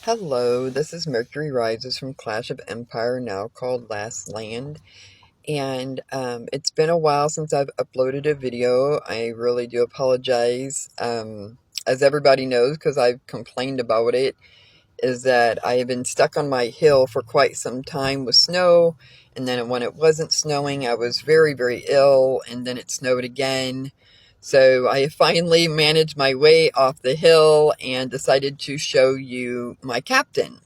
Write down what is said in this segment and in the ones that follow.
Hello, this is Mercury Rises from Clash of Empire, now called Last Land. And it's been a while since I've uploaded a video. I really do apologize. As everybody knows, because I've complained about it, is that I have been stuck on my hill for quite some time with snow. And then when it wasn't snowing, I was very, very ill. And then it snowed again. So I finally managed my way off the hill and decided to show you my captain.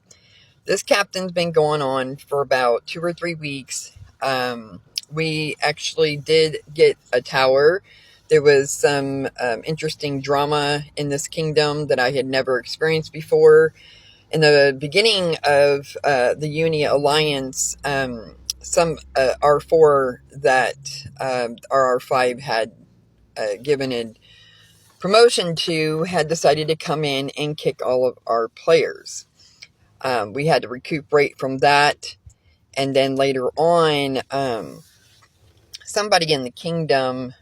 This captain's been going on for about 2 or 3 weeks. We actually did get a tower. There was some interesting drama in this kingdom that I had never experienced before. In the beginning of the Uni Alliance, some R4 that our R5 had given a promotion to had decided to come in and kick all of our players. We had to recuperate from that. And then later on, somebody in the kingdom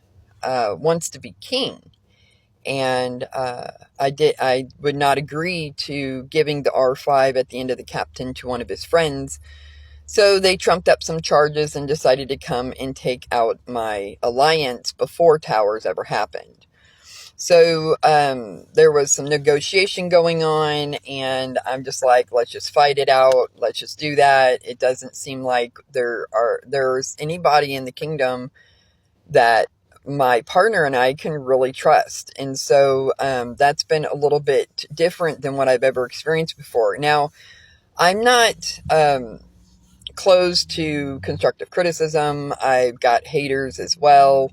wants to be king. And I would not agree to giving the R5 at the end of the captain to one of his friends. So they trumped up some charges and decided to come and take out my alliance before towers ever happened. So there was some negotiation going on, and I'm just like, let's just fight it out. Let's just do that. It doesn't seem like there's anybody in the kingdom that my partner and I can really trust. And so that's been a little bit different than what I've ever experienced before. Now, I'm not closed to constructive criticism. I've got haters as well,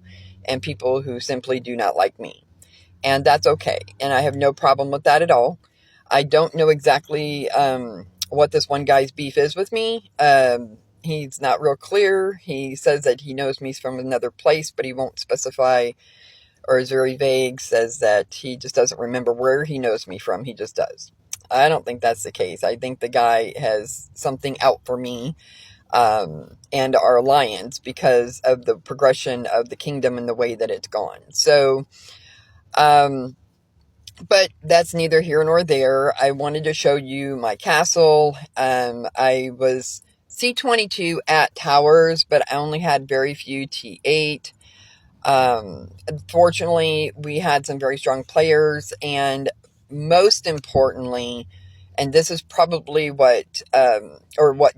and people who simply do not like me. And that's okay. And I have no problem with that at all. I don't know exactly what this one guy's beef is with me. He's not real clear. He says that he knows me from another place, but he won't specify, or is very vague, says that he just doesn't remember where he knows me from. He just does. I don't think that's the case. I think the guy has something out for me and our alliance because of the progression of the kingdom and the way that it's gone. So, but that's neither here nor there. I wanted to show you my castle. I was C22 at towers, but I only had very few T8. Unfortunately, we had some very strong players, and most importantly, and this is probably what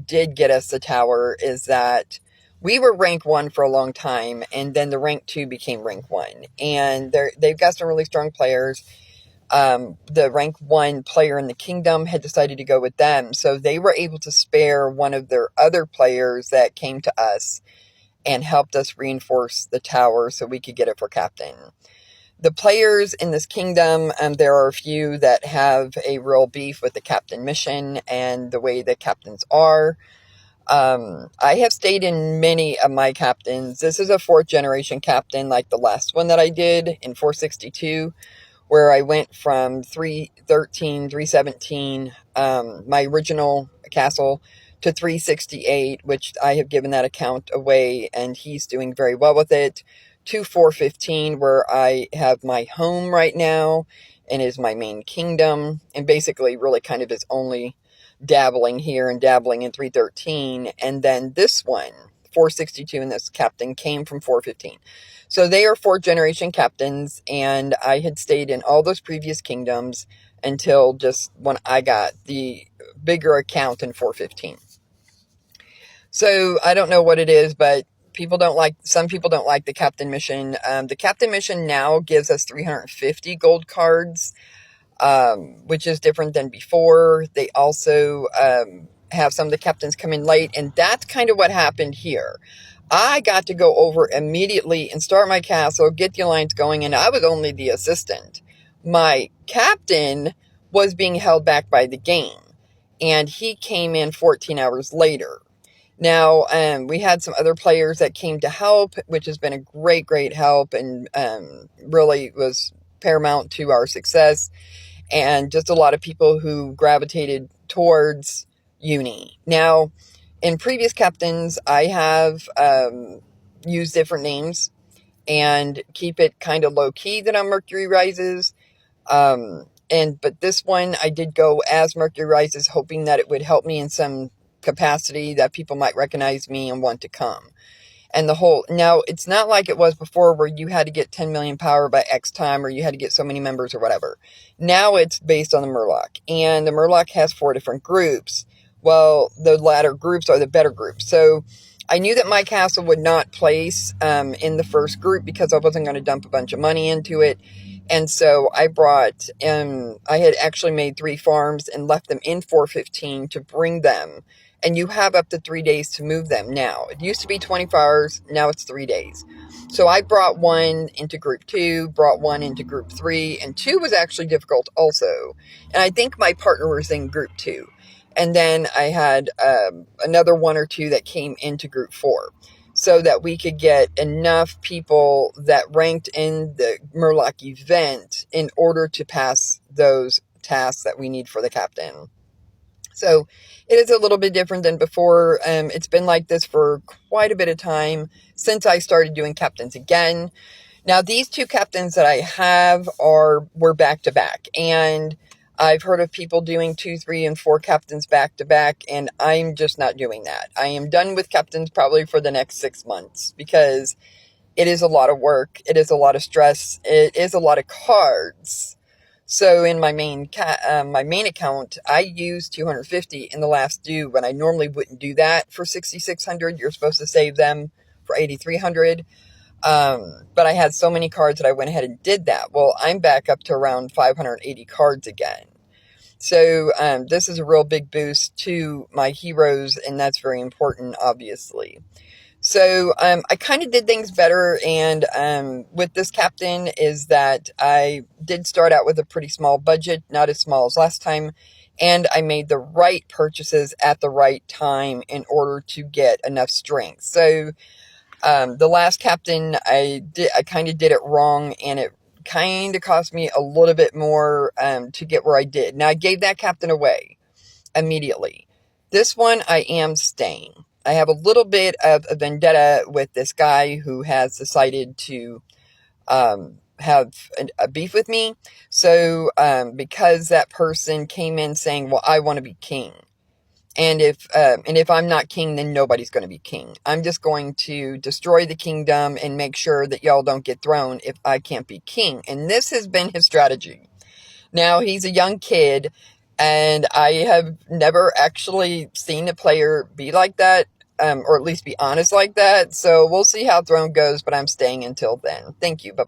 did get us the tower, is that we were rank 1 for a long time, and then the rank 2 became rank 1. And they've got some really strong players. The rank 1 player in the kingdom had decided to go with them, so they were able to spare one of their other players that came to us and helped us reinforce the tower so we could get it for captain. The players in this kingdom, there are a few that have a real beef with the captain mission and the way that captains are. I have stayed in many of my captains. This is a 4th generation captain, like the last one that I did in 462, where I went from 313, 317, my original castle, to 368, which I have given that account away, and he's doing very well with it, to 415, where I have my home right now, and is my main kingdom, and basically really kind of is only dabbling here and dabbling in 313, and then this one, 462, and this captain came from 415. So they are 4th generation captains, and I had stayed in all those previous kingdoms until just when I got the bigger account in 415. So I don't know what it is, but some people don't like the captain mission. The captain mission now gives us 350 gold cards, which is different than before. They also have some of the captains come in late, and that's kind of what happened here. I got to go over immediately and start my castle, get the alliance going, and I was only the assistant. My captain was being held back by the game, and he came in 14 hours later. Now, we had some other players that came to help, which has been a great, great help, and really was paramount to our success, and just a lot of people who gravitated towards Uni. Now, in previous captains, I have used different names and keep it kind of low-key that I'm Mercury Rises. But this one I did go as Mercury Rises, hoping that it would help me in some capacity, that people might recognize me and want to come. And the whole, now it's not like it was before where you had to get 10 million power by X time, or you had to get so many members or whatever. Now it's based on the Murloc, and the Murloc has 4 different groups. Well, the latter groups are the better groups. So I knew that my castle would not place in the first group, because I wasn't going to dump a bunch of money into it. And so I brought, I had actually made 3 farms and left them in 415 to bring them. And you have up to 3 days to move them now. It used to be 24 hours. Now it's 3 days. So I brought 1 into group 2, brought 1 into group 3, and 2 was actually difficult also. And I think my partner was in group 2. And then I had another 1 or 2 that came into group 4, so that we could get enough people that ranked in the Murloc event in order to pass those tasks that we need for the captain. So it is a little bit different than before. It's been like this for quite a bit of time since I started doing captains again. Now, these 2 captains that I have were back to back, and I've heard of people doing 2, 3, and 4 captains back to back, and I'm just not doing that. I am done with captains probably for the next 6 months, because it is a lot of work. It is a lot of stress. It is a lot of cards. So in my main account, I used 250 in the last due, when I normally wouldn't do that for 6,600. You're supposed to save them for 8,300. But I had so many cards that I went ahead and did that. Well, I'm back up to around 580 cards again. So this is a real big boost to my heroes, and that's very important, obviously. So I kind of did things better, and with this captain is that I did start out with a pretty small budget, not as small as last time, and I made the right purchases at the right time in order to get enough strength. So the last captain, I kind of did it wrong, and it kind of cost me a little bit more to get where I did. Now, I gave that captain away immediately. This one, I am staying. I have a little bit of a vendetta with this guy who has decided to have a beef with me. So because that person came in saying, well, I want to be king. And if I'm not king, then nobody's going to be king. I'm just going to destroy the kingdom and make sure that y'all don't get thrown if I can't be king. And this has been his strategy. Now, he's a young kid, and I have never actually seen a player be like that, or at least be honest like that. So we'll see how Throne goes, but I'm staying until then. Thank you. Bye-bye.